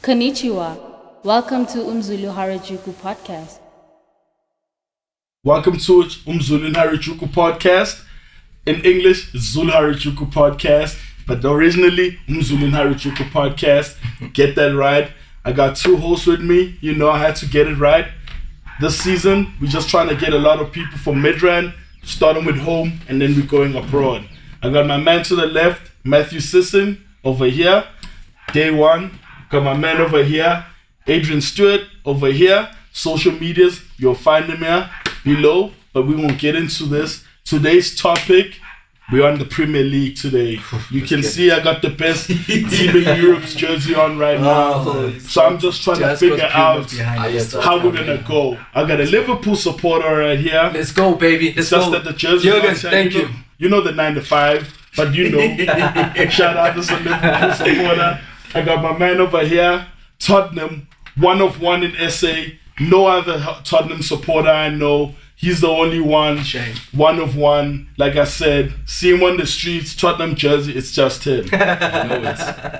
Konnichiwa. Welcome to Umzulu Harajuku podcast. Welcome to Umzulu Harajuku podcast. In English, it's Zulu Harajuku podcast, but originally Umzulu Harajuku podcast. Get that right. I got two hosts with me. You know I had to get it right. This season, we're just trying to get a lot of people from Midrand, starting with home, and then we're going abroad. I got my man to the left, Matthew Sisson, over here. Day one. Got my man over here, Adrian Stewart over here. Social medias, you'll find him here below, but we won't get into this. Today's topic, we're on the Premier League today. You can see I got the best team in Europe's jersey on right now. So I'm just trying to figure out how we're gonna go. I got a Liverpool supporter right here. Let's go, baby. Let's just go. that the jersey Jürgen, thank you. You know the 9 to 5, but you know. Shout out to some Liverpool supporter. I got my man over here, Tottenham, one of one in SA. No other Tottenham supporter I know. He's the only one. Shame. One of one. Like I said, see him on the streets, Tottenham jersey, it's just him.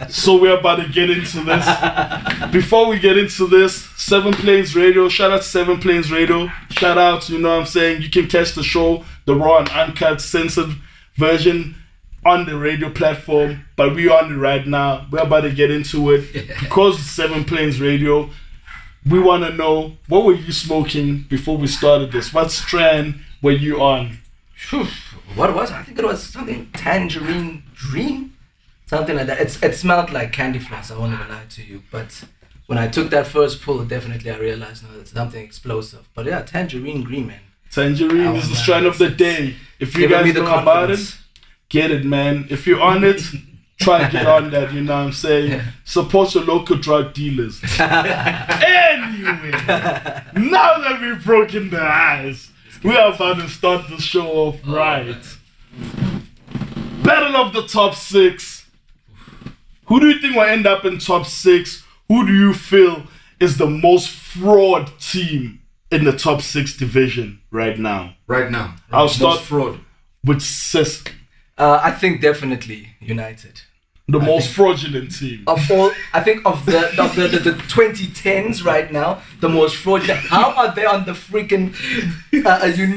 So we're about to get into this. Before we get into this, 7 Plains Radio. Shout out to 7 Plains Radio. Shout out, you know what I'm saying? You can catch the show, the raw and uncut, censored version on the radio platform, but we're on it right now. We're about to get into it. Because it's 7 Plains Radio, we want to know, what were you smoking before we started this? What strand were you on? What was it? I think it was something Tangerine Dream? Something like that. It smelled like candy floss, I won't even lie to you. But when I took that first pull, definitely I realized, no, it's something explosive. But yeah, Tangerine Green, man. Tangerine is the strand of the day. If you guys know about it, get it, man. If you're on it, try and get on that, you know what I'm saying? Yeah. Support your local drug dealers. Anyway, now that we've broken the ice, we are about to start the show off right. Battle of the top 6. Who do you think will end up in top 6? Who do you feel is the most fraud team in the top 6 division right now? I'll start fraud with Sis. I think definitely United. The most fraudulent team. Of all, I think of the 2010s right now, the most fraudulent. How are they on the freaking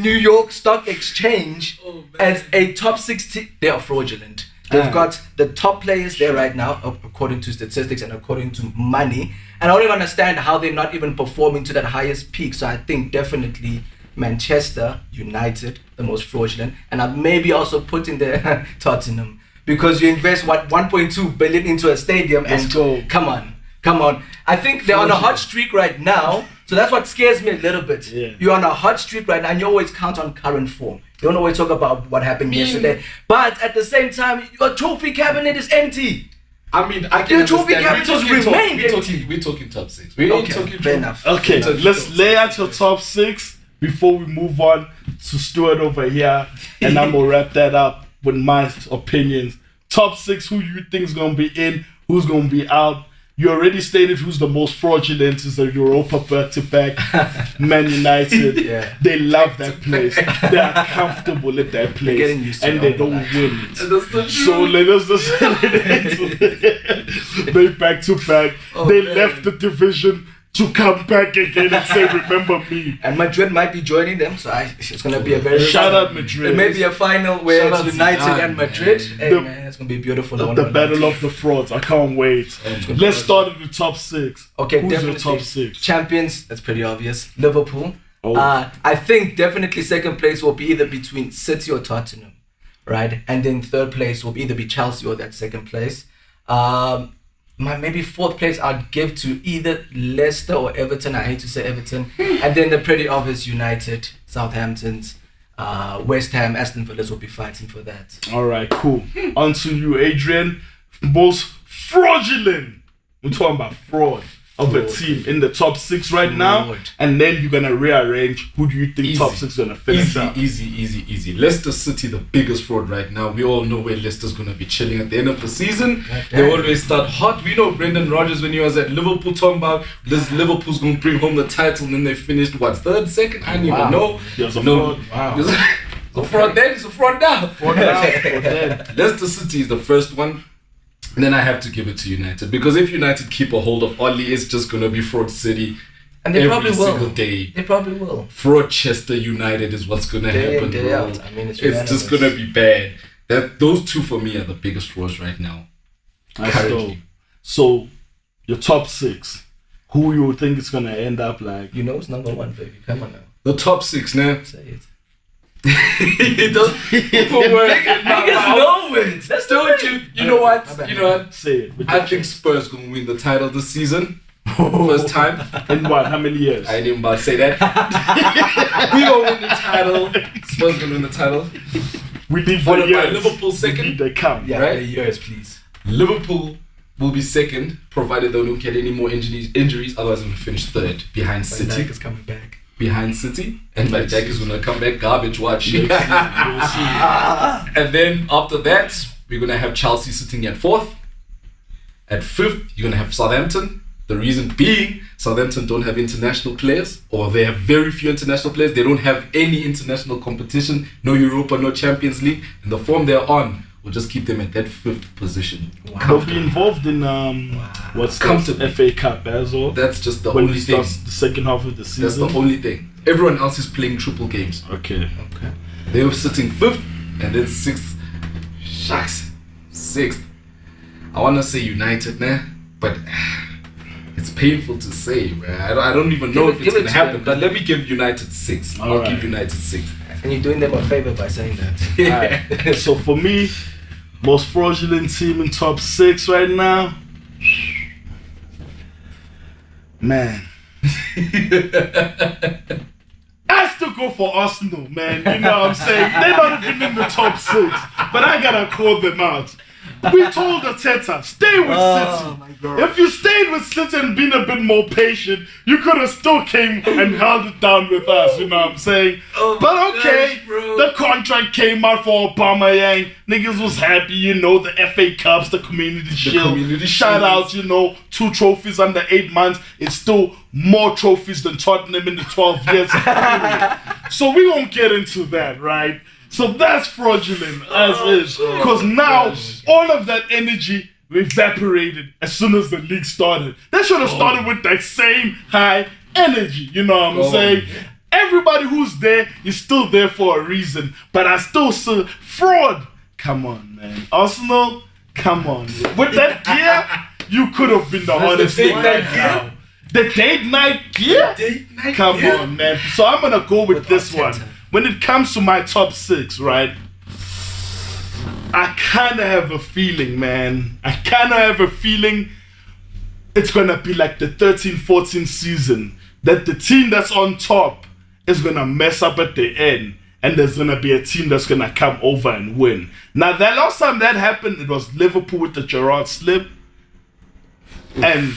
New York Stock Exchange as a top 6 team? They are fraudulent. They've got the top players there right now, according to statistics and according to money. And I don't even understand how they're not even performing to that highest peak. So I think definitely Manchester United, the most fraudulent, and I've maybe also put in there Tottenham, because you invest 1.2 billion into a stadium and come on. I think they're on a hot streak right now, so that's what scares me a little bit. Yeah. You're on a hot streak right now, and you always count on current form. You don't always talk about what happened yesterday, but at the same time, your trophy cabinet is empty. I mean, I can trophy understand. cabinets remain empty. We're talking top 6. We ain't talking fair enough. Okay, let's lay out your top 6 before we move on to Stuart over here, and I'm gonna wrap that up with my opinions. Top 6, who you think is gonna be in, who's gonna be out. You already stated who's the most fraudulent is the Europa back-to-back, Man United. Yeah. They love that place. They are comfortable at that place, getting used to and it, they I don't won't win it. So let us just they back-to-back. They left the division to come back again and say, remember me. And Madrid might be joining them, so it's going to be a very... Shout out Madrid. It may be a final where Shout it's out United Zidane, and Madrid. man. Hey, man, it's going to be beautiful. The battle of the frauds. I can't wait. Let's start with the top 6. Okay, who's definitely. your top 6? Champions, that's pretty obvious. Liverpool. Oh. I think definitely second place will be either between City or Tottenham, right? And then third place will either be Chelsea or that second place. Maybe fourth place I'd give to either Leicester or Everton. I hate to say Everton. And then the pretty obvious United, Southampton's, West Ham, Aston Villas will be fighting for that. All right, cool. On to you, Adrian. Most fraudulent. We're talking about fraud of a team in the top 6 right now. And then you're going to rearrange who do you think top 6 is going to finish up. Easy. Leicester City, the biggest fraud right now. We all know where Leicester's going to be chilling at the end of the season. They always start hot. We know Brendan Rodgers when he was at Liverpool talking about this Liverpool's going to bring home the title, and then they finished, third, second? I don't even know. There's a fraud. Wow. It's a fraud then, it's a fraud now. Fraud now, fraud then. Leicester City is the first one. then I have to give it to United, because if United keep a hold of Oli, it's just gonna be Fraud City. And they every probably will. single day. They probably will. Fraudchester United is what's gonna Day in, happen, day bro. out. I mean, it's just gonna be bad. Those two for me are the biggest frauds right now. That's dope. So, your top 6. Who you think is gonna end up like? You know it's number 1, baby. Come on now. The top 6, now. Say it. He does put words in my Niggas mouth. know it. That's Still, you know what? My bad. You know what? Say it. with I your think chest. Spurs gonna win the title this season. First time. In what? How many years? I didn't about to say that. We gonna win the title. Spurs gonna win the title. We need the Followed by years. Liverpool We second. need the count. Yeah, Right? right? Years, please. Liverpool will be second, provided they don't get any more injuries. Otherwise, I'm gonna finish third behind Van City. Dijk is coming back. Behind City, and Van Dijk is gonna come back garbage. Watch. You'll see. You'll see. And then after that, we're gonna have Chelsea sitting at 4th. At 5th, you're gonna have Southampton. The reason being, Southampton don't have international players, or they have very few international players. They don't have any international competition, no Europa, no Champions League, and the form they're on will just keep them at that 5th position. They'll be involved in what's the Comfortably. FA Cup as well. That's just the When only it thing. starts the second half of the That's season. the only thing. Everyone else is playing triple games. Okay. They were sitting 5th and then 6th. Shucks. 6th. I want to say United, nah, but it's painful to say, man. I don't even know if it's give it going to to happen, them. but let me give United 6. I'll Alright. give United 6. And you're doing them a favor by saying that. Alright. So for me, most fraudulent team in top 6 right now. Man. I still go for Arsenal, man. You know what I'm saying? They're not even in the top 6. But I gotta call them out. We told Arteta, stay with City. my God. If you stayed with City and been a bit more patient, you could have still came and held it down with us, you know what I'm saying? Oh my But okay, gosh, bro. the contract came out for Aubameyang. Niggas was happy, you know, the FA Cups, the Community Shield. Community Shout Shield. out, you know, 2 trophies under 8 months. It's still more trophies than Tottenham in the 12 years. Period. So we won't get into that, right? So that's fraudulent as is. Because now all of that energy evaporated as soon as the league started. They should have started with that same high energy. You know what I'm saying? Everybody who's there is still there for a reason. But I still say fraud. Come on, man. Arsenal, come on. With that gear, you could have been the hardest date thing night right now. The date night gear? Come on, man. So I'm gonna go with this one. When it comes to my top 6, right? I kind of have a feeling, man. I kind of have a feeling it's gonna be like the 13-14 season, that the team that's on top is gonna mess up at the end, and there's gonna be a team that's gonna come over and win. Now, that last time that happened, it was Liverpool with the Gerrard slip, and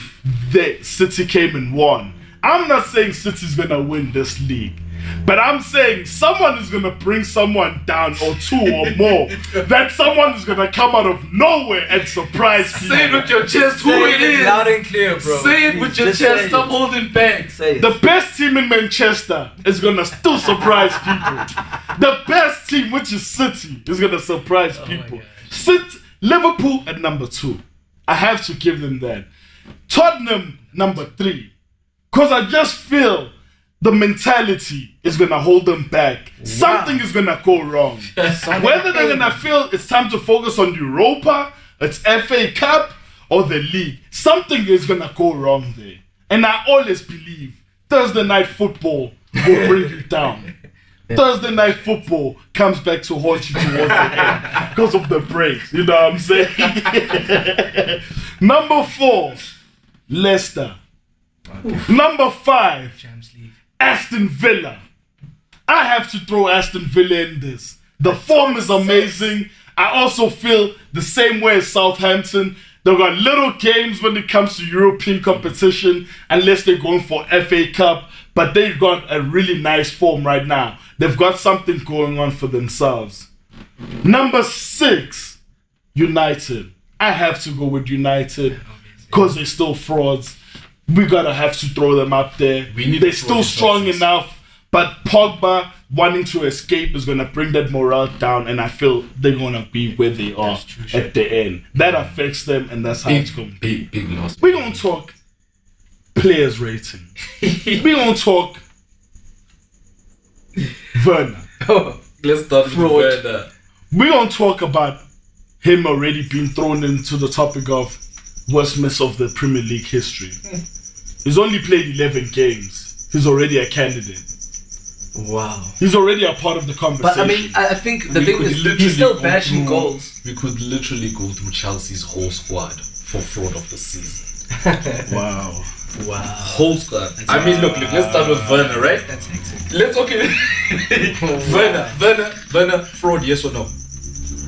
the City came and won. I'm not saying City's gonna win this league, but I'm saying someone is gonna bring someone down, or 2 or more. That someone is gonna come out of nowhere and surprise people. Say it with your chest who Say it is. loud and clear, bro. Say it Please, with your just chest. say Stop it. holding back. Say it. The best team in Manchester is gonna still surprise people. The best team, which is City, is gonna surprise people. Liverpool at number 2. I have to give them that. Tottenham number 3. Because I just feel the mentality is gonna hold them back. Something is gonna go wrong. Whether they're gonna feel it's time to focus on Europa, it's FA Cup, or the league, something is gonna go wrong there. And I always believe Thursday night football will bring you down. Thursday night football comes back to haunt you towards the end because of the breaks. You know what I'm saying? Number 4, Leicester. Number 5, Champions League. Aston Villa. I have to throw Aston Villa in this. The form is amazing. I also feel the same way as Southampton. They've got little games when it comes to European competition, unless they're going for FA Cup. But they've got a really nice form right now. They've got something going on for themselves. Number 6, United. I have to go with United because they're still frauds. We gotta have to throw them up there. We need They're to throw still them strong top 6. enough But Pogba wanting to escape is going to bring that morale down, and I feel they're going to be where they are at the end. That affects them, and that's how it's going to be. Big loss. We're going to talk players rating. We're going to talk Werner. Let's start with Werner. We're going to talk about him already being thrown into the topic of worst miss of the Premier League history. He's only played 11 games. He's already a candidate. Wow. He's already a part of the conversation. But I mean, I think the thing is, he's still bashing goals. We could literally go through Chelsea's whole squad for fraud of the season. Wow. Whole squad. I mean, look, let's start with Werner, right? That's hectic. Let's Werner, fraud, yes or no?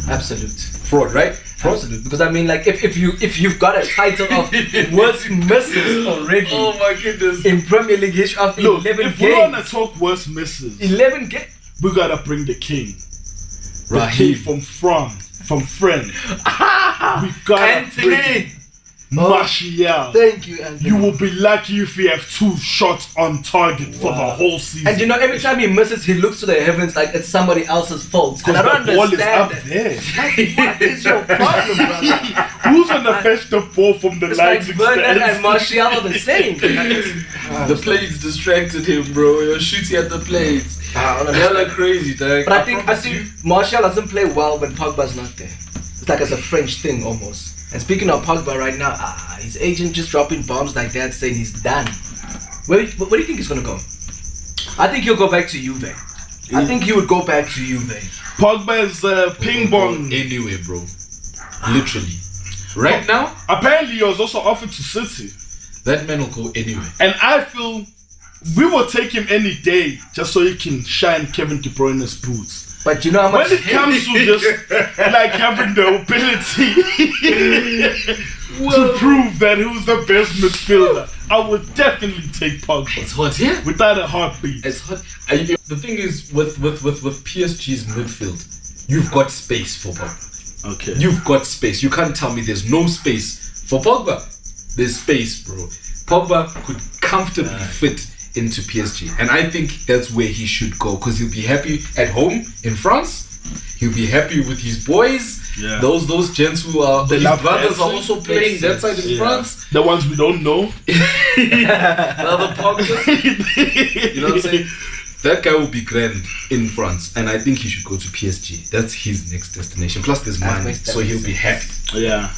Absolute. Fraud, right? Fraud. Absolute. Because I mean, like, if you've got a title of worst misses already. Oh my goodness. In Premier League history of Look, 11 if we want to games. talk worst misses, 11 games. we got to bring the king. The Raheem. king from France, from France. We got to bring Anthony. Martial. Thank you, Anthony. You will be lucky if you have 2 shots on target for the whole season. And you know, every time he misses, he looks to the heavens like it's somebody else's fault. And I don't the ball is up understand there. that. What is your problem, brother? Who's gonna fetch the ball from the It's like lighting Werner and stands? Martial are the same. The plays distracted him, bro. You're shooting at the plays. They're like crazy, dog. But I think Martial doesn't play well when Pogba's not there. It's like it's a French thing almost. And speaking of Pogba right now, his agent just dropping bombs like that saying he's done. Where do you think he's gonna go? I think he'll go back to Juve. I think he would go back to Juve. Pogba is ping pong. Anyway, bro. Literally. Right now, Apparently, he was also offered to City. that man will go anywhere. And I feel we will take him any day just so he can shine Kevin De Bruyne's boots. But you know how much When it comes to just like having the ability to prove that who's the best midfielder, I would definitely take Pogba It's hot here. without a heartbeat. It's hot. The thing is, with PSG's midfield, you've got space for Pogba. Okay. You've got space. You can't tell me there's no space for Pogba. There's space, bro. Pogba could comfortably fit into PSG, and I think that's where he should go because he'll be happy at home in France. He'll be happy with his boys. Yeah. Those gents who are his love brothers are dancing. also playing that side in France. The ones we don't know. The other Pogba. You know what I'm saying? That guy will be grand in France, and I think he should go to PSG. That's his next destination. Plus, there's That money, makes so he'll be happy. Yeah.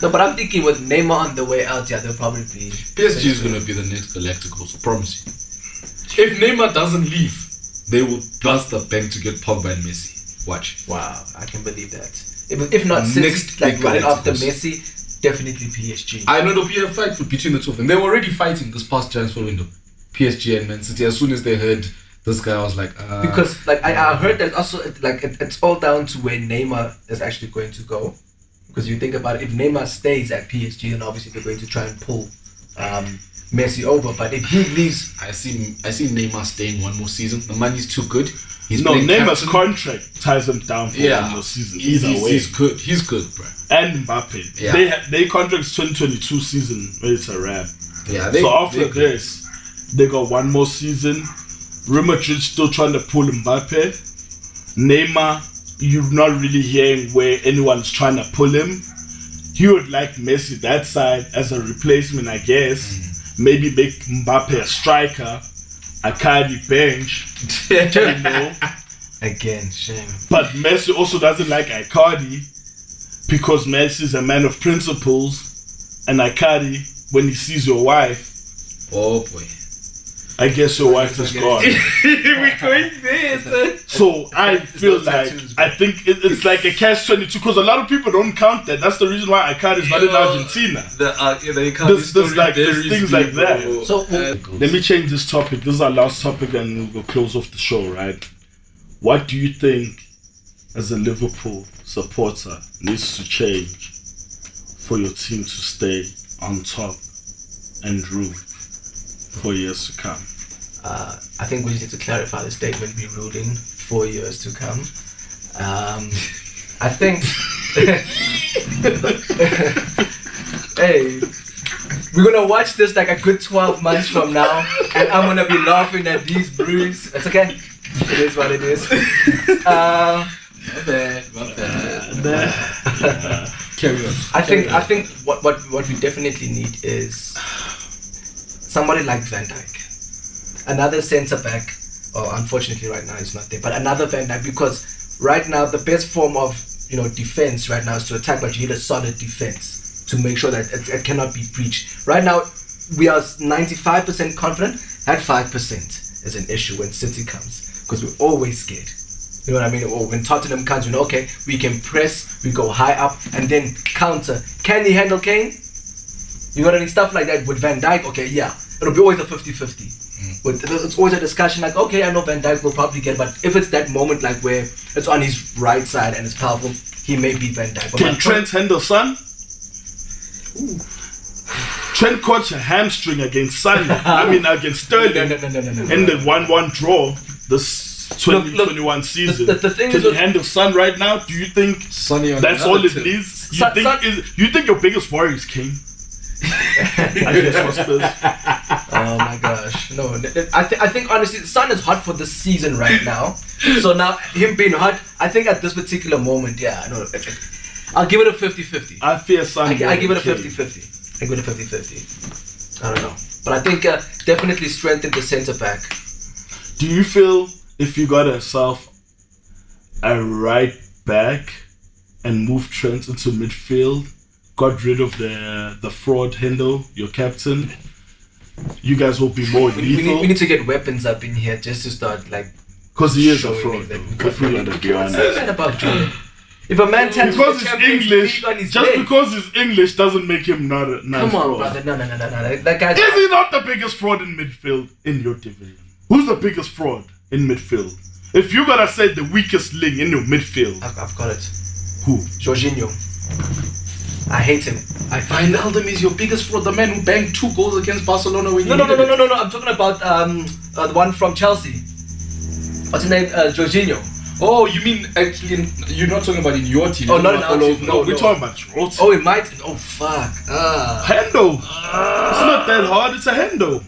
No, but I'm thinking with Neymar on the way out, yeah, they'll probably be. PSG is gonna be the next Galacticos, I promise you. If Neymar doesn't leave, they will bust the bank to get Pogba and Messi. Watch. Wow, I can believe that. If not City, Next like big right after Galacticos. Messi, definitely PSG. I know there'll be a fight between the two of them. They were already fighting this past transfer window. PSG and Man City. As soon as they heard this guy, I was like, Because like I heard that also like it's all down to where Neymar is actually going to go. Because you think about it, if Neymar stays at PSG, then obviously they're going to try and pull Messi over. But if he leaves, I see Neymar staying one more season. The money's too good. He's No, playing Neymar's captain. contract ties him down for one more season. Either way. He's good. He's good, bro. And Mbappe. Yeah. They contract's 2022 season. It's a wrap. Yeah. So after this, they got one more season. Real Madrid still trying to pull Mbappe. Neymar, you're not really hearing where anyone's trying to pull him. He would like Messi that side as a replacement, I guess. Maybe make Mbappe a striker, a Cardi bench, you know. again, shame. But Messi also doesn't like Icardi because Messi is a man of principles, and Icardi, when he sees your wife, Oh boy. I guess your wife is gone. We're going there. So I feel no like tattoos, I think it's like a catch-22 because a lot of people don't count that. That's the reason why Icardi is not in Argentina. There's things like that. So Let me change this topic. This is our last topic, and we'll close off the show. Right? What do you think, as a Liverpool supporter, needs to change for your team to stay on top and rule for years to come? I think we just need to clarify the statement be ruling 4 years to come. I think hey, We're gonna watch this like a good 12 months from now, and I'm gonna be laughing at these brews. It's okay. It is what it is. My bad. Carry on. I think what we definitely need is somebody like Van Dijk, another centre back. Oh, unfortunately, right now he's not there, but another Van Dijk, because right now the best form of defense right now is to attack, but you need a solid defense to make sure that it cannot be breached. Right now, we are 95% confident. That 5% is an issue when City comes, because we're always scared. You know what I mean? Or when Tottenham comes, okay, we can press, we go high up, and then counter. Can he handle Kane? You know what I mean? Stuff like that with Van Dijk, okay, yeah. It'll be always a 50-50. It's always a discussion like, okay, I know Van Dijk will probably get, but if it's that moment like where it's on his right side and it's powerful, he may be Van Dijk. But Can Trent handle Son? Trent caught a hamstring against Son. Against Sterling. No. In the 1-1 draw this 2021 season. The thing Can is you with- handle Son right now? Do you think Sonny on that's another all it tip. needs? Son- You think your biggest worry is Kane? I guess for Spurs. Oh my gosh, no! I think honestly, the Son is hot for this season right now. So now him being hot, I think at this particular moment, yeah, no, I'll give it a 50-50. I fear Son. I give it a Kane. 50-50. I give it a 50-50. I don't know, but I think definitely strengthen the centre back. Do you feel if you got yourself a right back and moved Trent into midfield, got rid of the fraud Hendo, your captain, you guys will be more We lethal? need to get weapons up in here just to start like. Because he is a showing fraud, it that we though. If we got- gotta be honest. What's that about Jordan? If a man taps Because the he's Champions English, League on his just leg, because he's English doesn't make him not a come on, fraud. brother, no. That guy's. Is he not the biggest fraud in midfield in your division? Who's the biggest fraud in midfield? If you gotta say the weakest link in your midfield, I've got it. who? Jorginho. I hate him. Wijnaldum is your biggest fraud. The man who banged 2 goals against Barcelona when No. I'm talking about the one from Chelsea. What's his name? Jorginho. Oh, you mean actually? You're not talking about in your team. Oh, you're not in talking our about team, No, no. we're talking about Giroud. Oh, it might. Oh, fuck. Hendo. It's not that hard. It's a Hendo.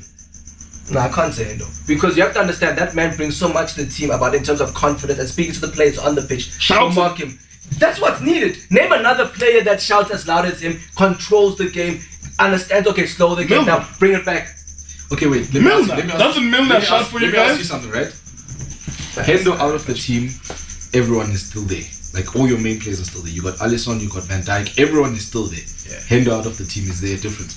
No, I can't say Hendo. Because you have to understand that man brings so much to the team about in terms of confidence and speaking to the players on the pitch. Shouting. Don't mock him. That's what's needed. Name another player that shouts as loud as him, controls the game, understands, okay, slow the game Milner. down, bring it back. Okay, wait. Milner. Doesn't Milner shout for you Let me ask guys? you something, right? Hendo out of the team, everyone is still there. Like all your main players are still there. You got Alisson, you got Van Dijk. Everyone is still there. Yeah. Hendo out of the team, is there a difference?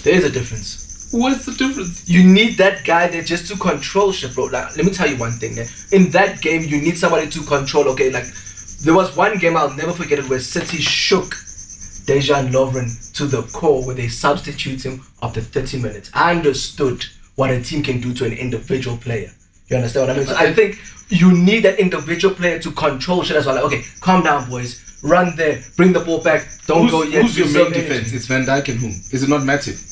There is a difference. What's the difference? You need that guy there just to control shit, bro. Like, let me tell you one thing. In that game, you need somebody to control. Okay, like there was one game I'll never forget it where City shook Dejan Lovren to the core, where they substitute him after 30 minutes. I understood what a team can do to an individual player. You understand what I mean? So I think you need that individual player to control shit as well. Like, okay, calm down, boys. Run there. Bring the ball back. Don't go yet. Who's your Reserve main energy. defense? It's Van Dijk and whom? Is it not Matip?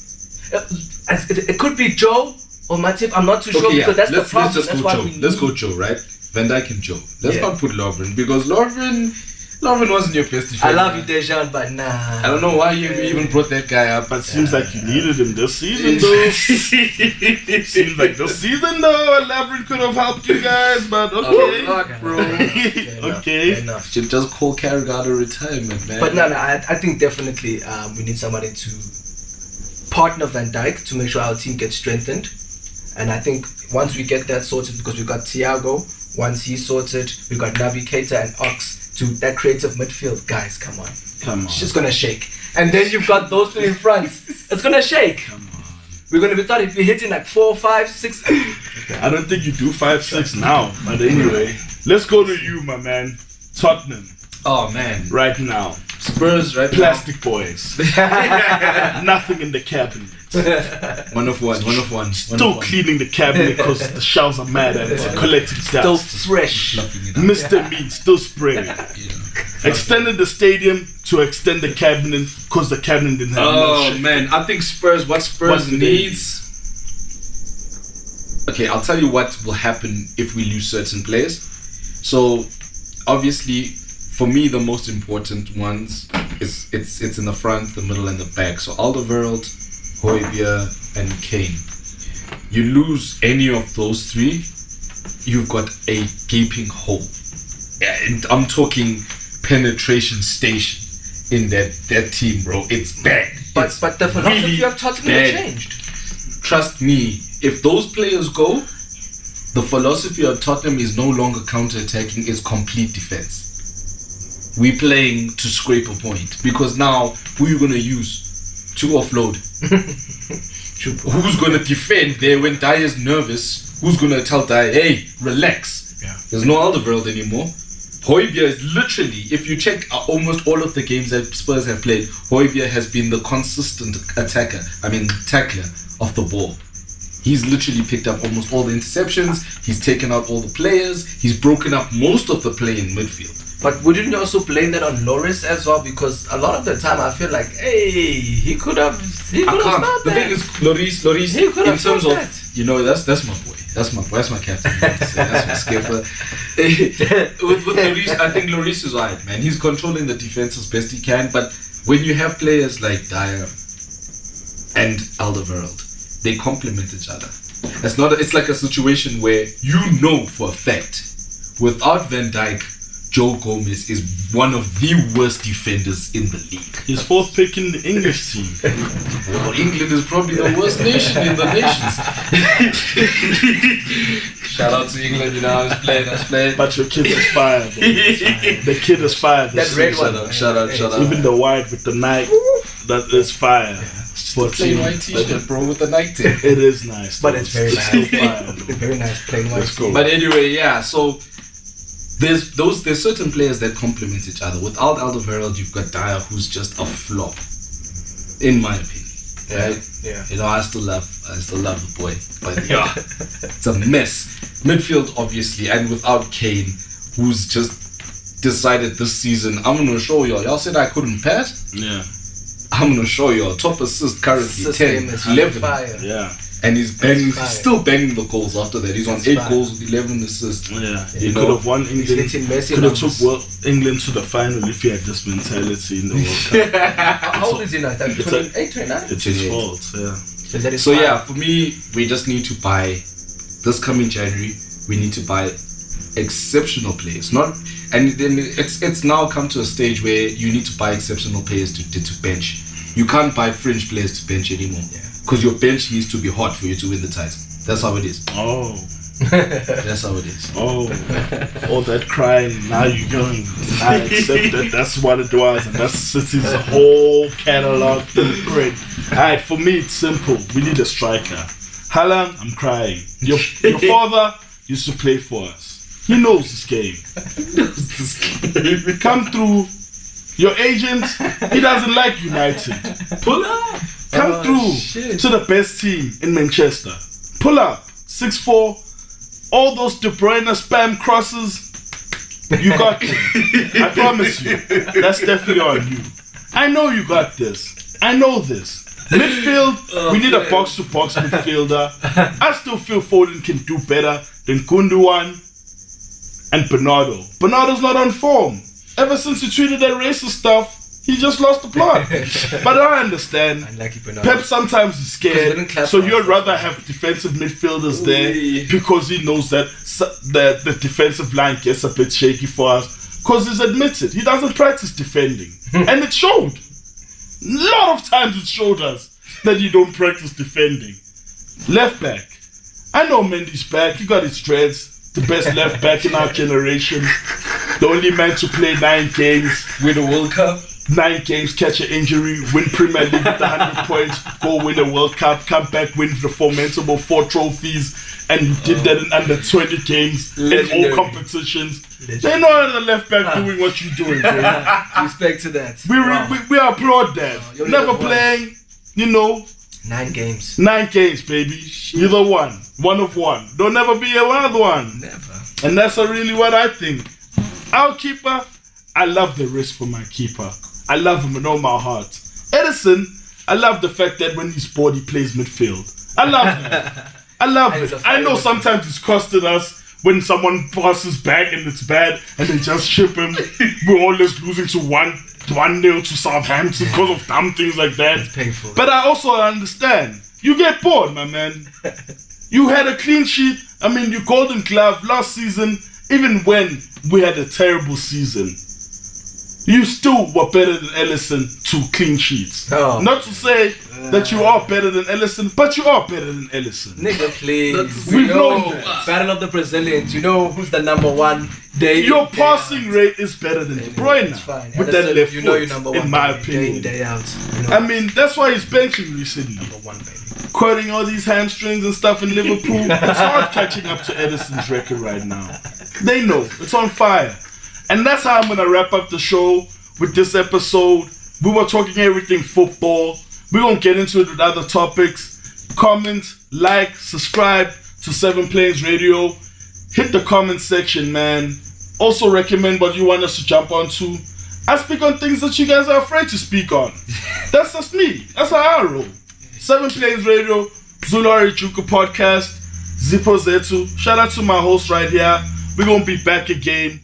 It could be Joe or Matip. I'm not too sure because that's the problem. Let's That's go why Joe. we Let's need- go Joe, right? Van Dijk and Joe. Let's Yeah. not put Lovren because Lovren wasn't your best defender. I love you, Dejan, but nah. I don't know why you even brought that guy up. But seems like you needed him this season, though. Seems like this season, though, Lavrin could have helped you guys, but okay. Oh, bro. Okay. Fair enough. Should just call Carragher out of retirement, man. But no, I think definitely we need somebody to partner Van Dijk to make sure our team gets strengthened. And I think once we get that sorted, because we've got Thiago, once he's sorted, we've got Naby Keita and Ox to that creative midfield. Guys, come on. Come on. It's just gonna shake. And then you've got those two in front. It's gonna shake. Come on. We're gonna be hitting like 4, 5, 6. I don't think you do 5-6 now, but anyway. Let's go to you, my man. Tottenham, oh man, right now. Spurs right Plastic boys. Nothing in the cabinet. now. One of one. Still cleaning the cabinet because the shelves are mad at it. Collecting Still dust. fresh. Mr. Meat still spraying. Extended the stadium to extend the cabinet because the cabinet didn't have enough Oh shit. man, I think Spurs. What Spurs What do they needs. Okay, I'll tell you what will happen if we lose certain players. So, obviously, for me, the most important ones is it's in the front, the middle, and the back. So Alderweireld, Højbjerg, and Kane. You lose any of those three, you've got a gaping hole. And I'm talking penetration station in that team, bro. It's bad. But the philosophy of Tottenham bad. changed. Trust me, if those players go, the philosophy of Tottenham is no longer counter-attacking, it's complete defense. We're playing to scrape a point because now who are you going to use to offload? Who's going to defend there when Dyer's nervous? Who's going to tell Dyer, hey, relax? Yeah. There's no Alderweireld anymore. Højbjerg is literally, if you check almost all of the games that Spurs have played, Højbjerg has been the consistent tackler of the ball. He's literally picked up almost all the interceptions. He's taken out all the players. He's broken up most of the play in midfield. But wouldn't you also blame that on Lloris as well? Because a lot of the time I feel like, hey, he could have stopped The that. thing is, Lloris, He could have in terms stopped of, that. you know, that's my boy. That's my captain. That's my skipper. with Lloris, I think Lloris is alright, man. He's controlling the defense as best he can. But when you have players like Dyer and Alderweireld, they complement each other. It's like a situation where you know for a fact, without Van Dijk, Joe Gomez is one of the worst defenders in the league. His fourth pick in the English team. Well, England is probably the worst nation in the nations. Shout out to England, you know, I was playing. But your kid is fired. The kid is fired. That red one. Shout out. Even the white with the Nike, that is fire. For a Plain team. white t-shirt, bro, with the Nike tip. It is nice. But though. it's very still nice. fire. Very nice plain white. Let's go. But anyway, yeah, so there's certain players that complement each other. Without Alderweireld, you've got Dyer, who's just a flop, in my opinion. Right? Yeah. You know, I still love the boy, but yeah, it's a mess. Midfield, obviously, and without Kane, who's just decided this season, I'm gonna show y'all. Y'all said I couldn't pass. Yeah. I'm gonna show y'all. Top assist currently System 10, is 11. fire. Yeah. And he's banging, fire. still banging the goals after that. He's on That's 8 fire. goals with 11 assists. Yeah. You He know, could have won England. hitting Messi Could have took numbers. England to the final if he had this mentality in the World Cup. How old is he now? Like 28, 29? It's his fault. Yeah. Is that his So fault? yeah, for me, we just need to buy, this coming January, we need to buy exceptional players. And then it's now come to a stage where you need to buy exceptional players to bench. You can't buy fringe players to bench anymore. Because your bench needs to be hot for you to win the title. That's how it is. Oh. That's how it is. Oh. All that crying. Now you're going. I accept that. That's what it was. And that's City's whole catalogue. Great. Alright, for me, it's simple. We need a striker. Haaland, I'm crying. Your father used to play for us. He knows this game. Come through. Your agent, he doesn't like United. Pull up. Come through to the best team in Manchester. Pull up. 6'4". All those De Bruyne spam crosses. You got them. I promise you. That's definitely on you. I know you got this. I know this. Midfield, we need a box-to-box midfielder. I still feel Foden can do better than Gundogan and Bernardo. Bernardo's not on form. Ever since he tweeted that racist stuff, he just lost the plot. But I understand. Unlucky Bernardo. Pep sometimes is Because he scared, didn't clap so for you'd us. rather have defensive midfielders there because he knows that the defensive line gets a bit shaky for us. Because he's admitted he doesn't practice defending, and it showed. A lot of times it showed us that you don't practice defending. Left back, I know Mendy's back. He got his dreads. The best left back in our generation. The only man to play 9 games. Win a World Cup. 9 games, catch an injury, win Premier League with 100 points, go win a World Cup, come back, win the formidable 4 trophies, and you did that in under 20 games in Legendary. all competitions. They know the left back doing what you're doing, bro. Respect to that. We applaud that. You're Never the playing, you know, 9 games. 9 games, baby. You're the one of one. Don't never be another one. Never. And that's really what I think. Our keeper, I love the risk for my keeper. I love him with all my heart. Edison, I love the fact that when he's bored, he plays midfield. I love him. I love And it. he's a I know fighter. sometimes it's costed us when someone passes back and it's bad and they just ship him. We're always losing to 1-0 to Southampton because of dumb things like that. It's painful. But I also understand. You get bored, my man. You had a clean sheet. I mean, you Golden Glove last season, even when we had a terrible season. You still were better than Ellison 2 clean sheets. Oh. Not to say that you are better than Ellison, but you are better than Ellison. Nigga, please. We've You know, known that. Battle of the Brazilians. You know who's the number one? Day Your in, day passing out. rate is better than De Bruyne. It's fine. With Ellison, that left you know you're foot, number one, in my baby. opinion. Day in, day out. You know, I mean, that's why he's benching recently. number one, baby. Quoting all these hamstrings and stuff in Liverpool. It's hard catching up to Edison's record right now. They know. It's on fire. And that's how I'm going to wrap up the show with this episode. We were talking everything football. We're going to get into it with other topics. Comment, like, subscribe to 7 Plains Radio. Hit the comment section, man. Also recommend what you want us to jump onto. I speak on things that you guys are afraid to speak on. That's just me. That's how I roll. 7 Plains Radio, Zulu Harajuku Podcast, Zippo Zetu. Shout out to my host right here. We're going to be back again.